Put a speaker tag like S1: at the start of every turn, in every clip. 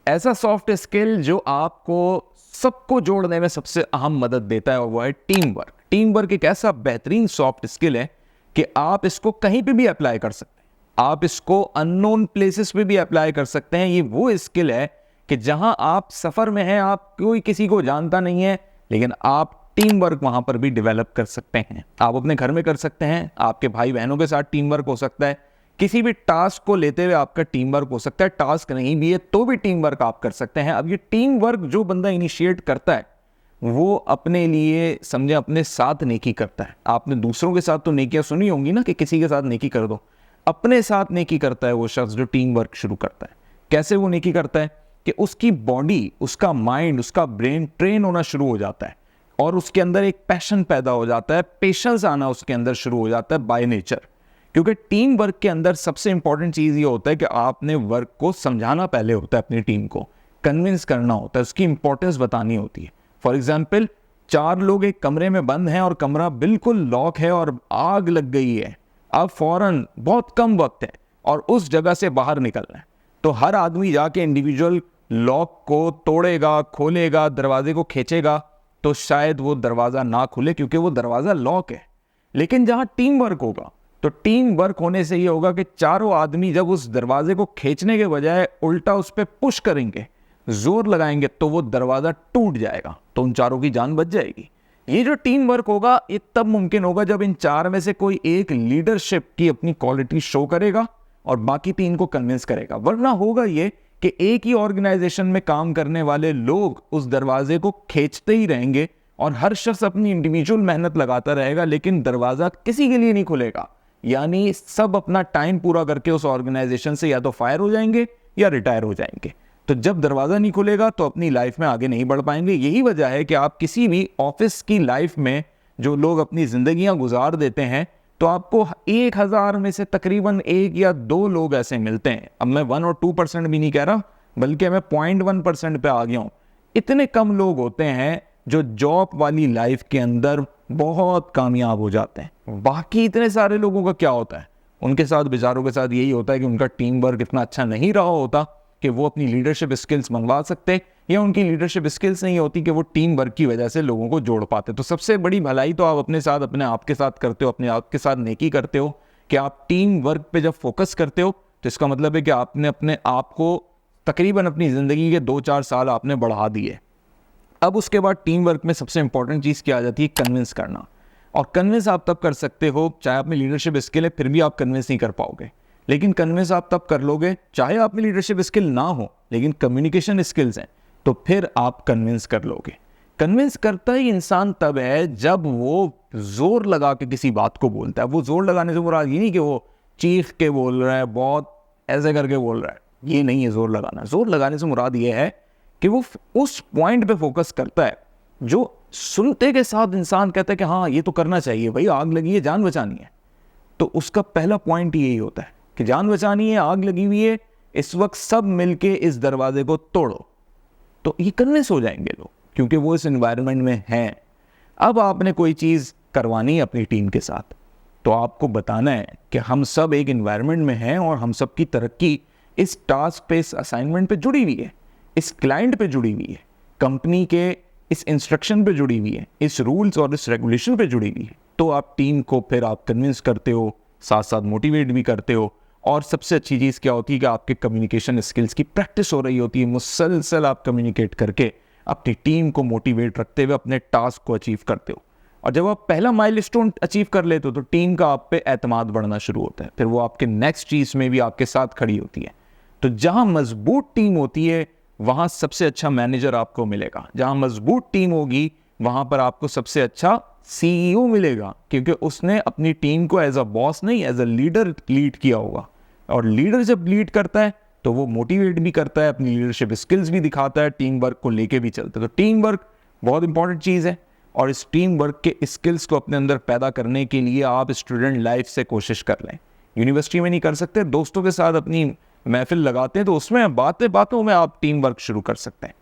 S1: ऐसा soft skill जो आपको सबको जोड़ने में सबसे अहम मदद देता है, और वो है टीम वर्क। टीम वर्क एक ऐसा बेहतरीन सॉफ्ट स्किल है कि आप इसको कहीं पे भी अप्लाई कर सकते हैं। आप इसको अननोन प्लेसेस पे भी अप्लाई कर सकते हैं। ये वो स्किल है कि जहां आप सफर में हैं, आप कोई किसी को जानता नहीं है, लेकिन आप टीम वर्क वहां पर भी डेवलप कर सकते हैं। आप अपने घर में कर सकते हैं, आपके भाई बहनों के साथ टीम वर्क हो सकता है, किसी भी टास्क को लेते हुए आपका टीम वर्क हो सकता है। टास्क नहीं भी है तो भी टीम वर्क आप कर सकते हैं। अब ये टीम वर्क जो बंदा इनिशिएट करता है वो अपने लिए समझे अपने साथ नेकी करता है। आपने दूसरों के साथ तो नेकियां सुनी होंगी ना कि किसी के साथ नेकी कर दो, अपने साथ नेकी करता है वो शख्स जो टीम वर्क शुरू करता है। कैसे वो नेकी करता है कि उसकी बॉडी, उसका माइंड, उसका ब्रेन ट्रेन होना शुरू हो जाता है और उसके अंदर एक पैशन पैदा हो जाता है, पेशेंस आना उसके अंदर शुरू हो जाता है बाय नेचर। क्योंकि टीम वर्क के अंदर सबसे इंपॉर्टेंट चीज ये होता है कि आपने वर्क को समझाना पहले होता है, अपनी टीम को कन्विंस करना होता है, उसकी इंपॉर्टेंस बतानी होती है। फॉर एग्जाम्पल, 4 लोग एक कमरे में बंद हैं और कमरा बिल्कुल लॉक है और आग लग गई है। अब फौरन बहुत कम वक्त है और उस जगह से बाहर निकलना है, तो हर आदमी जाके इंडिविजुअल लॉक को तोड़ेगा, खोलेगा, दरवाजे को खींचेगा, तो शायद वो दरवाजा ना खुले क्योंकि वो दरवाजा लॉक है। लेकिन जहां टीम वर्क होगा, तो टीम वर्क होने से ये होगा कि चारों आदमी जब उस दरवाजे को खींचने के बजाय उल्टा उस पर पुश करेंगे, जोर लगाएंगे, तो वो दरवाजा टूट जाएगा, तो उन चारों की जान बच जाएगी। ये जो टीम वर्क होगा ये तब मुमकिन होगा जब इन 4 में से कोई एक लीडरशिप की अपनी क्वालिटी शो करेगा और बाकी 3 को कन्विंस करेगा। वरना होगा ये कि एक ही ऑर्गेनाइजेशन में काम करने वाले लोग उस दरवाजे को खींचते ही रहेंगे और हर शख्स अपनी इंडिविजुअल मेहनत लगाता रहेगा, लेकिन दरवाजा किसी के लिए नहीं खुलेगा। यानी सब अपना टाइम पूरा करके उस ऑर्गेनाइजेशन से या तो फायर हो जाएंगे या रिटायर हो जाएंगे। तो जब दरवाजा नहीं खुलेगा तो अपनी लाइफ में आगे नहीं बढ़ पाएंगे। यही वजह है कि आप किसी भी ऑफिस की लाइफ में जो लोग अपनी जिंदगियां गुजार देते हैं, तो आपको 1000 में से तकरीबन 1 या 2 लोग ऐसे मिलते हैं। अब मैं 1 और 2% भी नहीं कह रहा, बल्कि मैं 0.1% पे आ गया हूं। इतने कम लोग होते हैं जो जॉब वाली लाइफ के अंदर बहुत कामयाब हो जाते हैं। बाकी इतने सारे लोगों का क्या होता है, उनके साथ बेचारों के साथ यही होता है कि उनका टीम वर्क इतना अच्छा नहीं रहा होता कि वो अपनी लीडरशिप स्किल्स मंगवा सकते, या उनकी लीडरशिप स्किल्स नहीं होती कि वो टीम वर्क की वजह से लोगों को जोड़ पाते। तो सबसे बड़ी भलाई तो आप अपने साथ, अपने आप के साथ करते हो, अपने आप के साथ नेकी करते हो कि आप टीम वर्क पे जब फोकस करते हो तो इसका मतलब है कि आपने अपने आप को तकरीबन अपनी ज़िंदगी के 2-4 साल आपने बढ़ा दिए। अब उसके बाद टीम वर्क में सबसे इंपॉर्टेंट चीज़ क्या आ जाती है, कन्विंस करना। और कन्विंस आप तब कर सकते हो, चाहे आप में लीडरशिप स्किल है फिर भी आप कन्विंस नहीं कर पाओगे, लेकिन कन्विंस आप तब कर लोगे चाहे आप में लीडरशिप स्किल ना हो लेकिन कम्युनिकेशन स्किल्स हैं, तो फिर आप कन्विंस कर लोगे। कन्विंस करता ही इंसान तब है जब वो जोर लगा के किसी बात को बोलता है। वो जोर लगाने से मुराद ये नहीं कि वो चीख के बोल रहा है, बहुत ऐसे करके बोल रहा है, ये नहीं है जोर लगाना। जोर लगाने से मुराद ये है कि वो उस पॉइंट पे फोकस करता है जो सुनते के साथ इंसान कहता है कि हाँ ये तो करना चाहिए, भाई आग लगी है, जान बचानी है। तो उसका पहला पॉइंट यही होता है कि जान बचानी है, आग लगी हुई है, इस वक्त सब मिलके इस दरवाजे को तोड़ो। तो ये कन्विंस हो जाएंगे लोग क्योंकि वो इस एनवायरनमेंट में हैं। अब आपने कोई चीज़ करवानी है अपनी टीम के साथ, तो आपको बताना है कि हम सब एक एनवायरनमेंट में हैं और हम सब की तरक्की इस टास्क पे, इस असाइनमेंट पे जुड़ी हुई है, इस क्लाइंट पे जुड़ी हुई है, कंपनी के इस इंस्ट्रक्शन पे जुड़ी हुई है, इस रूल्स और इस रेगुलेशन पे जुड़ी हुई है। तो आप टीम को फिर आप कन्विंस करते हो, साथ साथ मोटिवेट भी करते हो। और सबसे अच्छी चीज़ क्या होती है कि आपके कम्युनिकेशन स्किल्स की प्रैक्टिस हो रही होती है। मुसलसल आप कम्युनिकेट करके अपनी टीम को मोटिवेट रखते हुए अपने टास्क को अचीव करते हो। और जब आप पहला माइलस्टोन अचीव कर लेते हो तो टीम का आप पे एतमाद बढ़ना शुरू होता है, फिर वो आपके नेक्स्ट चीज़ में भी आपके साथ खड़ी होती है। तो जहाँ मजबूत टीम होती है वहाँ सबसे अच्छा मैनेजर आपको मिलेगा। जहाँ मजबूत टीम होगी वहाँ पर आपको सबसे अच्छा CEO मिलेगा, क्योंकि उसने अपनी टीम को एज अ बॉस नहीं, एज अ लीडर लीड किया होगा। और लीडर जब लीड करता है तो वो मोटिवेट भी करता है, अपनी लीडरशिप स्किल्स भी दिखाता है, टीम वर्क को लेके भी चलता है। तो टीम वर्क बहुत इंपॉर्टेंट चीज़ है और इस टीम वर्क के स्किल्स को अपने अंदर पैदा करने के लिए आप स्टूडेंट लाइफ से कोशिश कर लें। यूनिवर्सिटी में नहीं कर सकते, दोस्तों के साथ अपनी महफिल लगाते हैं तो उसमें बातों में आप टीम वर्क शुरू कर सकते हैं।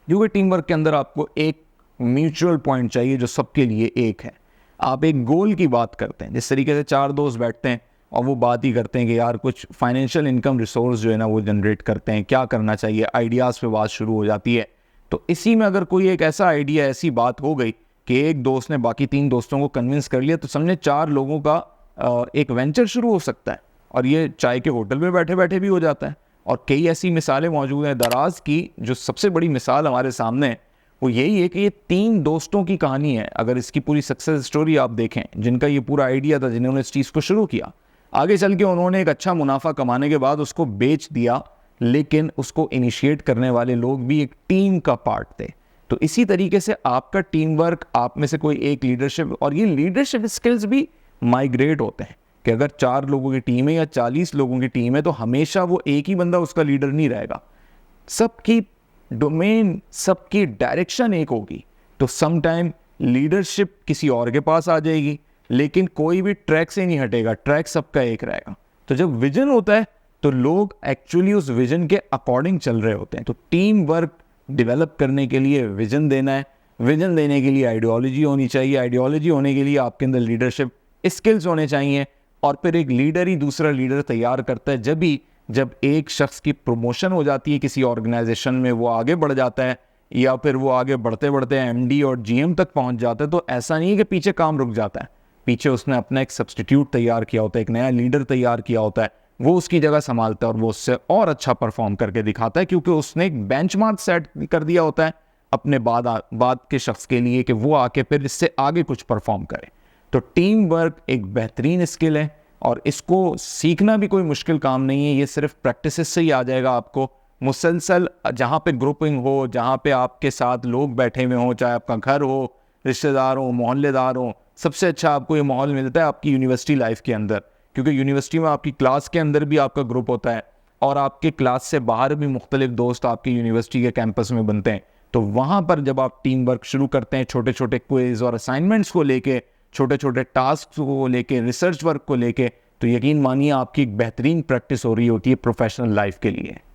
S1: क्योंकि टीम वर्क के अंदर आपको एक म्यूचुअल पॉइंट चाहिए जो सबके लिए एक है। आप एक गोल की बात करते हैं, जिस तरीके से 4 दोस्त बैठते हैं, और वो बात ही करते हैं कि यार कुछ फाइनेंशियल इनकम रिसोर्स जो है ना वो जनरेट करते हैं, क्या करना चाहिए, आइडियाज़ पे बात शुरू हो जाती है। तो इसी में अगर कोई एक ऐसा आइडिया, ऐसी बात हो गई कि एक दोस्त ने बाकी 3 दोस्तों को कन्विंस कर लिया, तो समझे 4 लोगों का एक वेंचर शुरू हो सकता है। और ये चाय के होटल में बैठे बैठे भी हो जाता है। और कई ऐसी मिसालें मौजूद हैं। दराज की जो सबसे बड़ी मिसाल हमारे सामने है वो यही है कि ये 3 दोस्तों की कहानी है। अगर इसकी पूरी सक्सेस स्टोरी आप देखें, जिनका ये पूरा आइडिया था, जिन्होंने इस चीज़ को शुरू किया, आगे चल के उन्होंने एक अच्छा मुनाफा कमाने के बाद उसको बेच दिया, लेकिन उसको इनिशिएट करने वाले लोग भी एक टीम का पार्ट थे। तो इसी तरीके से आपका टीम वर्क, आप में से कोई एक लीडरशिप, और ये लीडरशिप स्किल्स भी माइग्रेट होते हैं कि अगर 4 लोगों की टीम है या 40 लोगों की टीम है तो हमेशा वो एक ही बंदा उसका लीडर नहीं रहेगा। सबकी डोमेन, सबकी डायरेक्शन एक होगी, तो समटाइम लीडरशिप किसी और के पास आ जाएगी, लेकिन कोई भी ट्रैक से नहीं हटेगा, ट्रैक सबका एक रहेगा। तो जब विजन होता है तो लोग एक्चुअली उस विजन के अकॉर्डिंग चल रहे होते हैं। तो टीम वर्क डेवलप करने के लिए विजन देना है, विजन देने के लिए आइडियोलॉजी होनी चाहिए, आइडियोलॉजी होने के लिए आपके अंदर लीडरशिप स्किल्स होने चाहिए, और फिर एक लीडर ही दूसरा लीडर तैयार करता है। जब एक शख्स की प्रमोशन हो जाती है किसी ऑर्गेनाइजेशन में, वो आगे बढ़ जाता है, या फिर वो आगे बढ़ते बढ़ते एमडी और जीएम तक पहुंच जाता है, तो ऐसा नहीं है कि पीछे काम रुक जाता है। पीछे उसने अपना एक सब्स्टिट्यूट तैयार किया होता है, एक नया लीडर तैयार किया होता है, वो उसकी जगह संभालता है और वो उससे और अच्छा परफॉर्म करके दिखाता है, क्योंकि उसने एक बेंचमार्क सेट कर दिया होता है अपने बाद के शख्स के लिए कि वो आके फिर इससे आगे कुछ परफॉर्म करे। तो टीम वर्क एक बेहतरीन स्किल है और इसको सीखना भी कोई मुश्किल काम नहीं है। ये सिर्फ प्रैक्टिस से ही आ जाएगा आपको। मुसलसल जहाँ पे ग्रुपिंग हो, जहाँ पे आपके साथ लोग बैठे हुए हों, चाहे आपका घर हो, रिश्तेदार हो, मोहल्लेदार हो, सबसे अच्छा आपको ये माहौल मिलता है आपकी यूनिवर्सिटी लाइफ के अंदर, क्योंकि यूनिवर्सिटी में आपकी क्लास के अंदर भी आपका ग्रुप होता है और आपके क्लास से बाहर भी मुख्तलिफ दोस्त आपकी यूनिवर्सिटी के कैंपस में बनते हैं। तो वहाँ पर जब आप टीम वर्क शुरू करते हैं, छोटे छोटे क्विज और असाइनमेंट्स को लेके, छोटे छोटे टास्क को लेके, रिसर्च वर्क को लेके, तो यकीन मानिए आपकी एक बेहतरीन प्रैक्टिस हो रही होती है प्रोफेशनल लाइफ के लिए।